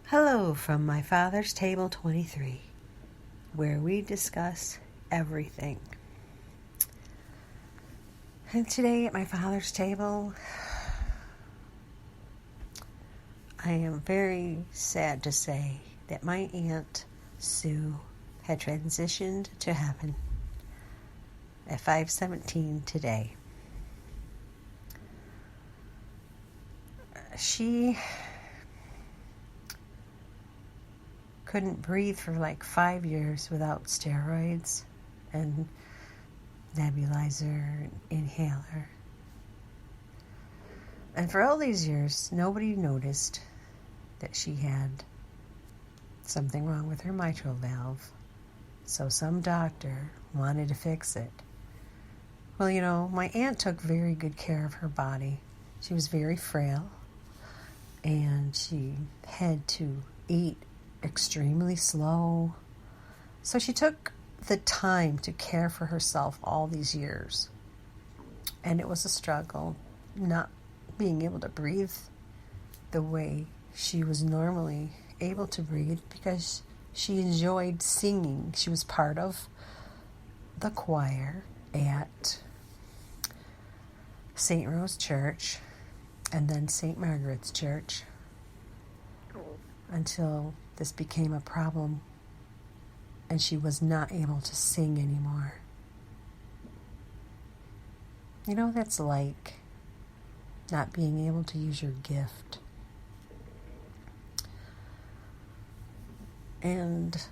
Hello from my father's table 23, where we discuss everything. And today at my father's table, I am very sad to say that my Aunt Sue had transitioned to heaven at 5:17 today. She couldn't breathe for like 5 years without steroids and nebulizer and inhaler. And for all these years, nobody noticed that she had something wrong with her mitral valve. So some doctor wanted to fix it. Well, my aunt took very good care of her body. She was very frail, and she had to eat extremely slow. So she took the time to care for herself all these years. And it was a struggle not being able to breathe the way she was normally able to breathe because she enjoyed singing. She was part of the choir at St. Rose Church and then St. Margaret's Church until this became a problem and she was not able to sing anymore. That's like not being able to use your gift. And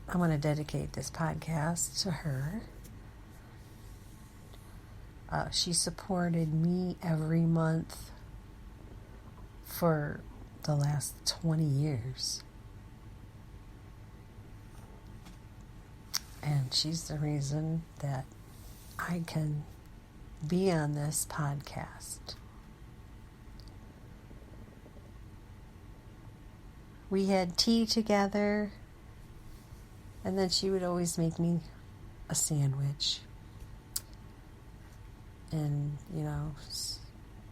I want to dedicate this podcast to her. She supported me every month for the last 20 years. And she's the reason that I can be on this podcast. We had tea together, and then she would always make me a sandwich. And,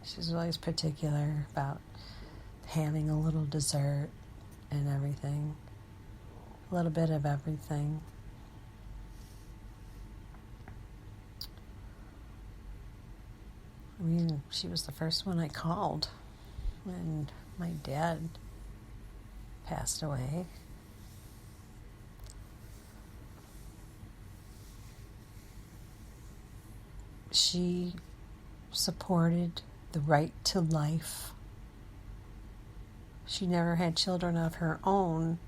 she was always particular about having a little dessert and everything. A little bit of everything. She was the first one I called when my dad passed away. She supported the right to life. She never had children of her own,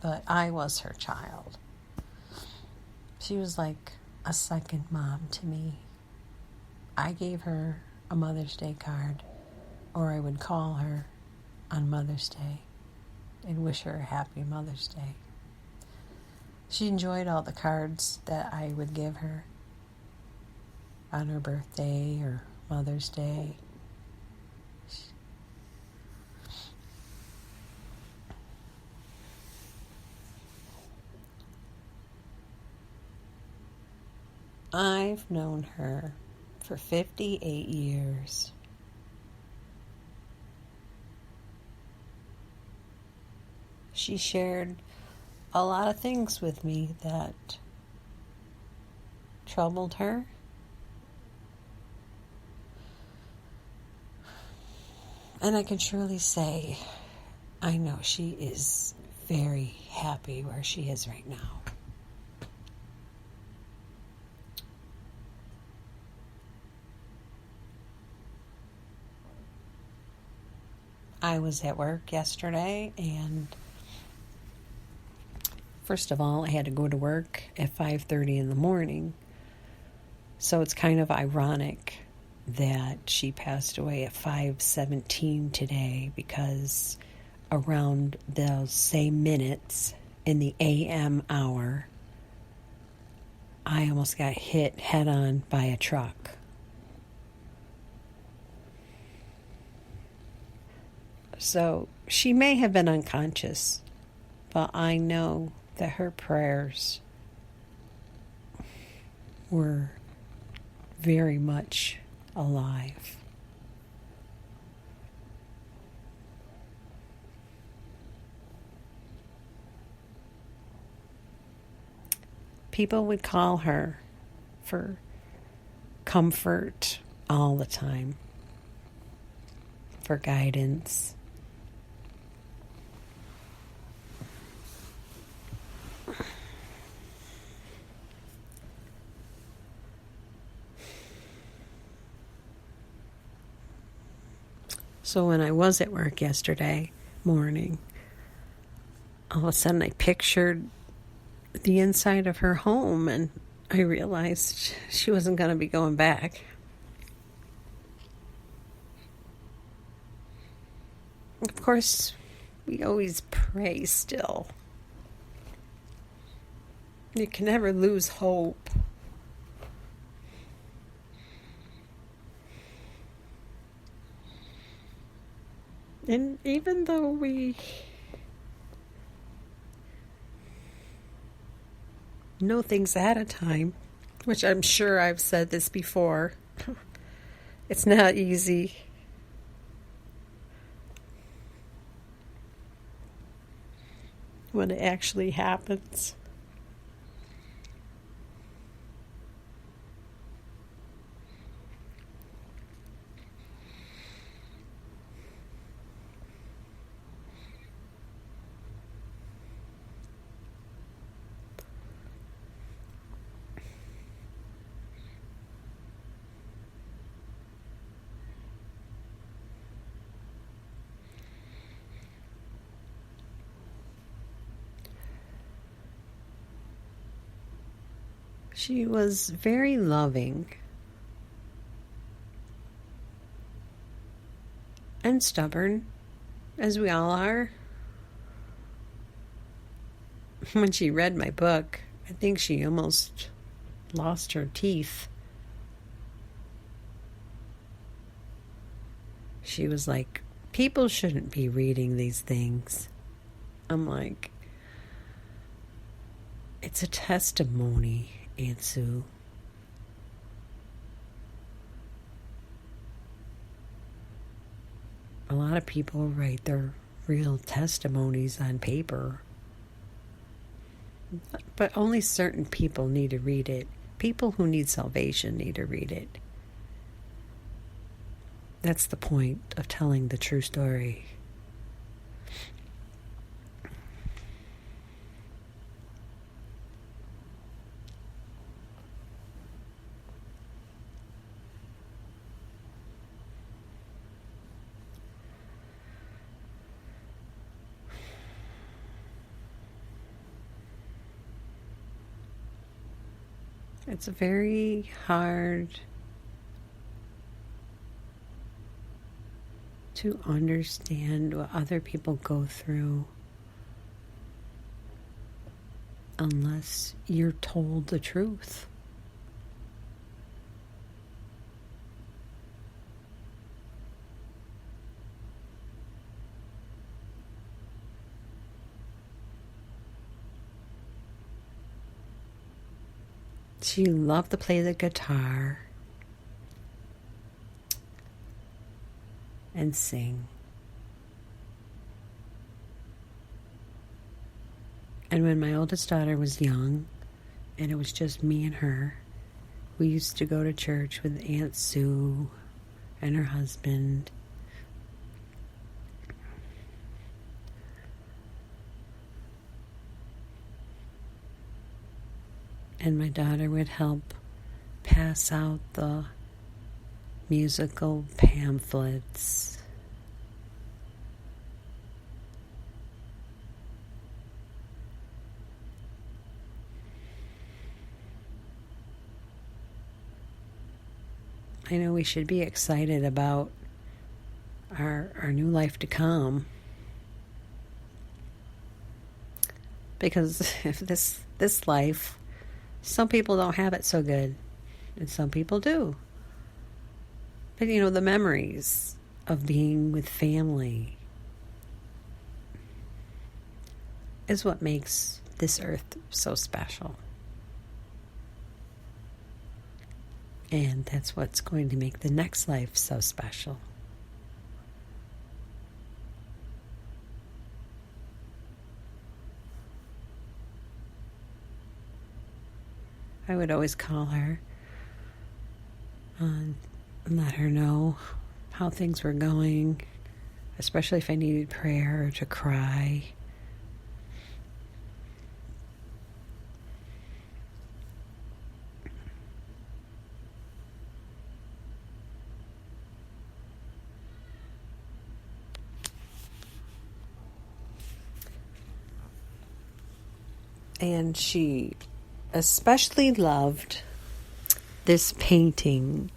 but I was her child. She was like a second mom to me. I gave her a Mother's Day card, or I would call her on Mother's Day and wish her a happy Mother's Day. She enjoyed all the cards that I would give her on her birthday or Mother's Day. I've known her for 58 years. She shared a lot of things with me that troubled her. And I can surely say, I know she is very happy where she is right now. I was at work yesterday, and first of all, I had to go to work at 5:30 in the morning. So it's kind of ironic that she passed away at 5:17 today, because around those same minutes in the AM hour, I almost got hit head on by a truck. So she may have been unconscious, but I know that her prayers were very much alive. People would call her for comfort all the time, for guidance. So when I was at work yesterday morning, all of a sudden I pictured the inside of her home, and I realized she wasn't going to be going back. Of course, we always pray still. You can never lose hope. And even though we know things ahead of time, which I'm sure I've said this before, it's not easy. When it actually happens. She was very loving and stubborn, as we all are. When she read my book, I think she almost lost her teeth. She was like, people shouldn't be reading these things. I'm like, it's a testimony, Aunt Sue. A lot of people write their real testimonies on paper, but only certain people need to read it. People who need salvation need to read it. That's the point of telling the true story. It's very hard to understand what other people go through unless you're told the truth. She loved to play the guitar and sing. And when my oldest daughter was young, and it was just me and her, we used to go to church with Aunt Sue and her husband. And my daughter would help pass out the musical pamphlets. I know we should be excited about our new life to come. Because if this life, some people don't have it so good, and some people do. But the memories of being with family is what makes this earth so special. And that's what's going to make the next life so special. I would always call her and let her know how things were going, especially if I needed prayer or to cry. And she especially loved this painting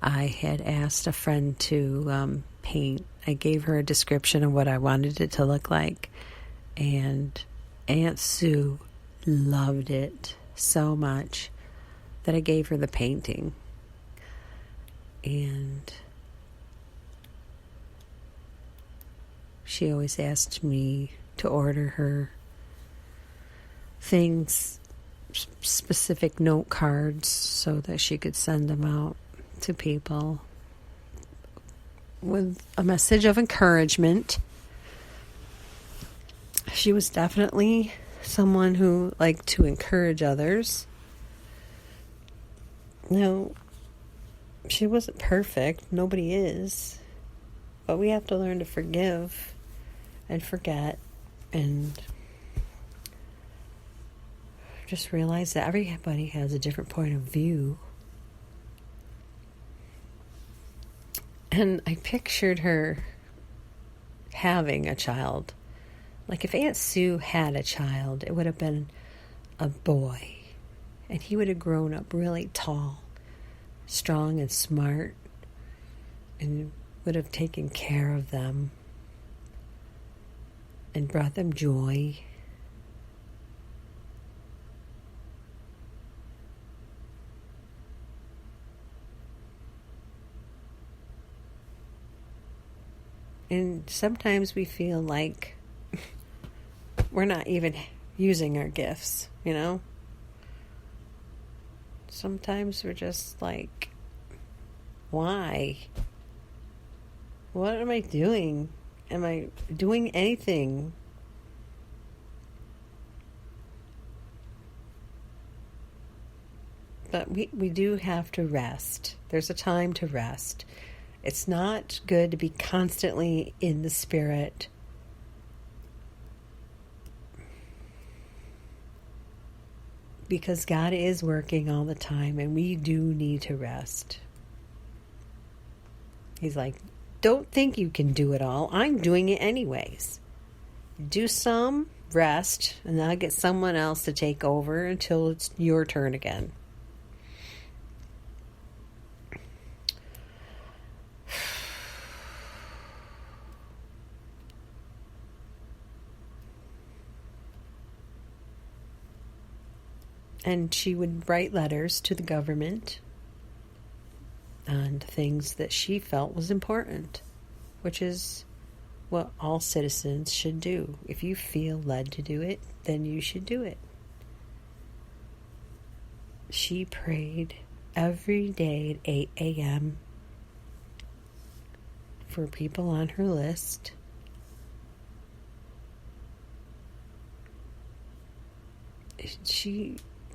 I had asked a friend to paint. I gave her a description of what I wanted it to look like, and Aunt Sue loved it so much that I gave her the painting. And she always asked me to order her things, specific note cards, so that she could send them out to people with a message of encouragement. She was definitely someone who liked to encourage others. No, she wasn't perfect. Nobody is. But we have to learn to forgive and forget and just realize that everybody has a different point of view. And I pictured her having a child. Like if Aunt Sue had a child, it would have been a boy. And he would have grown up really tall, strong and smart, and would have taken care of them and brought them joy. And sometimes we feel like we're not even using our gifts, you know? Sometimes we're just like, why? What am I doing? Am I doing anything? But we do have to rest. There's a time to rest. It's not good to be constantly in the spirit. Because God is working all the time and we do need to rest. He's like, don't think you can do it all. I'm doing it anyways. Do some, rest, and then I'll get someone else to take over until it's your turn again. And she would write letters to the government on things that she felt was important, which is what all citizens should do. If you feel led to do it, then you should do it. She prayed every day at 8 a.m. for people on her list.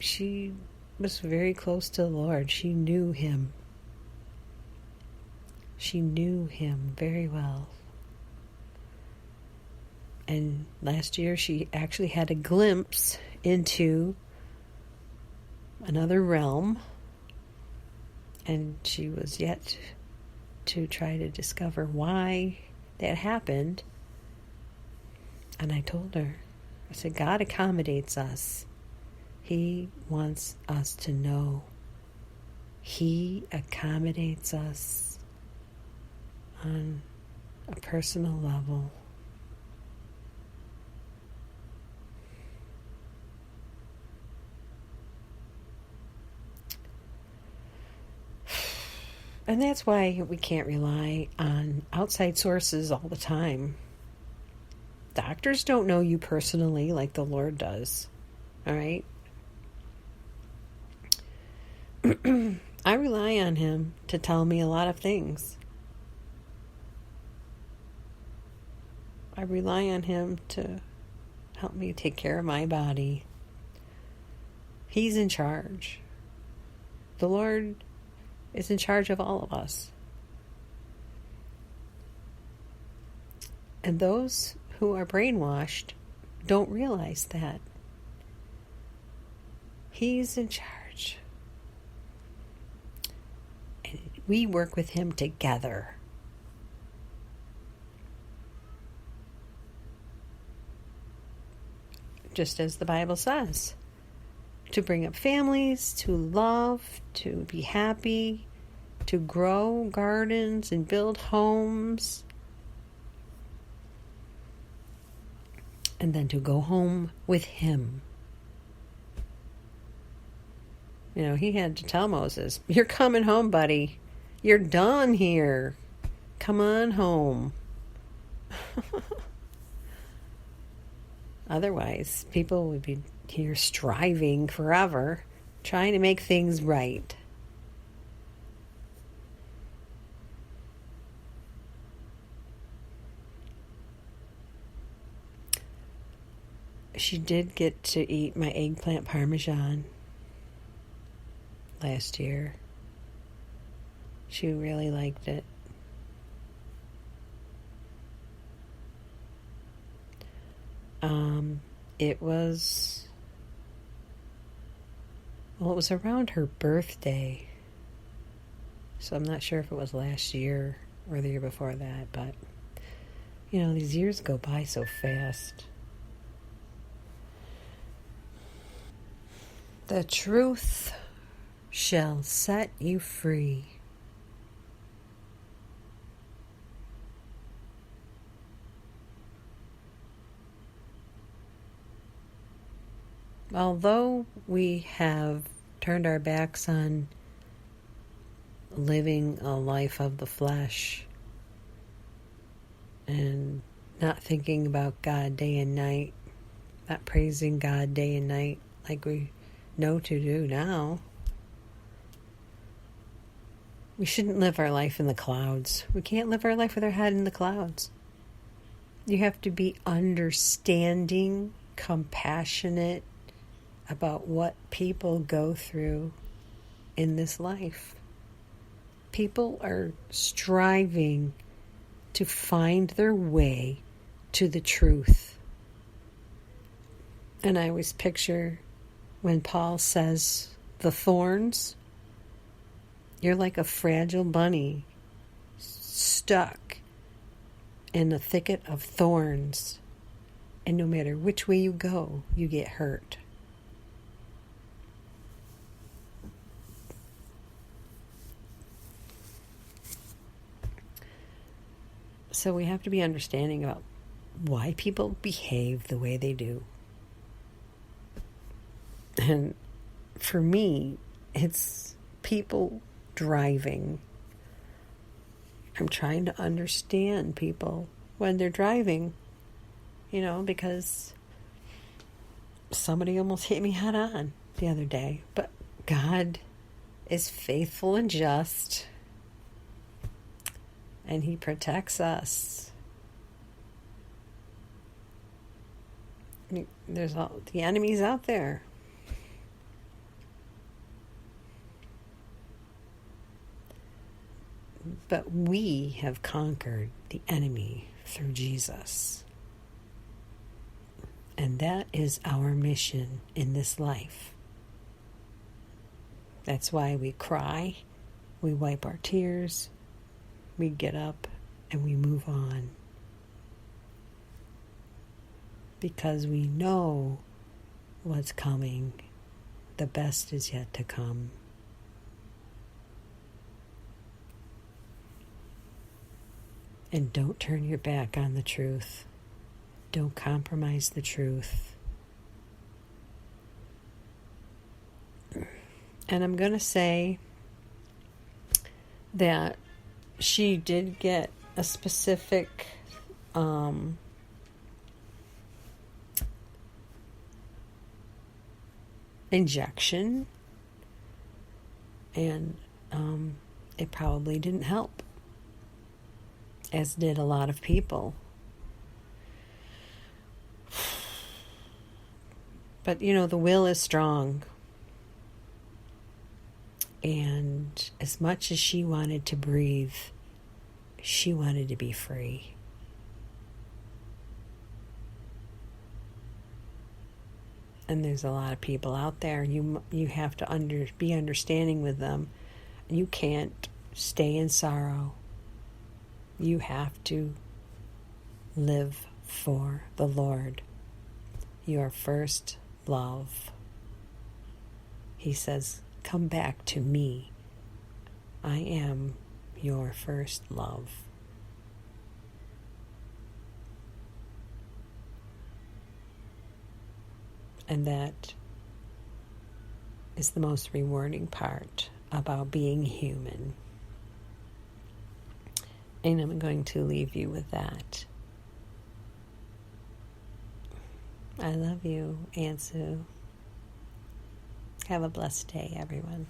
She was very close to the Lord. She knew Him. She knew Him very well. And last year she actually had a glimpse into another realm. And she was yet to try to discover why that happened. And I told her, I said, God accommodates us. He wants us to know He accommodates us on a personal level. And that's why we can't rely on outside sources all the time. Doctors don't know you personally like the Lord does. All right? I rely on Him to tell me a lot of things. I rely on Him to help me take care of my body. He's in charge. The Lord is in charge of all of us. And those who are brainwashed don't realize that. He's in charge. And we work with him together. Just as the Bible says. To bring up families, to love, to be happy, to grow gardens and build homes. And then to go home with him. You know, he had to tell Moses, "You're coming home, buddy. You're done here. Come on home." Otherwise, people would be here striving forever, trying to make things right. She did get to eat my eggplant parmesan last year. She really liked it. It was around her birthday. So I'm not sure if it was last year or the year before that, but you know, these years go by so fast. The truth shall set you free. Although we have turned our backs on living a life of the flesh and not thinking about God day and night, not praising God day and night like we know to do now, we shouldn't live our life in the clouds. We can't live our life with our head in the clouds. You have to be understanding, compassionate about what people go through in this life. People are striving to find their way to the truth. And I always picture when Paul says, the thorns, you're like a fragile bunny stuck in a thicket of thorns. And no matter which way you go, you get hurt. So we have to be understanding about why people behave the way they do. And for me, it's people driving. I'm trying to understand people when they're driving, you know, because somebody almost hit me head on the other day. But God is faithful and just. And he protects us. There's all the enemies out there. But we have conquered the enemy through Jesus. And that is our mission in this life. That's why we cry, we wipe our tears, we get up and we move on. Because we know what's coming. The best is yet to come. And don't turn your back on the truth. Don't compromise the truth. And I'm going to say that she did get a specific injection, and it probably didn't help, as did a lot of people. But, you know, the will is strong. as much as she wanted to breathe, she wanted to be free. And there's a lot of people out there. You have to be understanding with them. You can't stay in sorrow. You have to live for the Lord, your first love. He says, come back to me. I am your first love. And that is the most rewarding part about being human. And I'm going to leave you with that. I love you, Aunt Sue. Have a blessed day, everyone.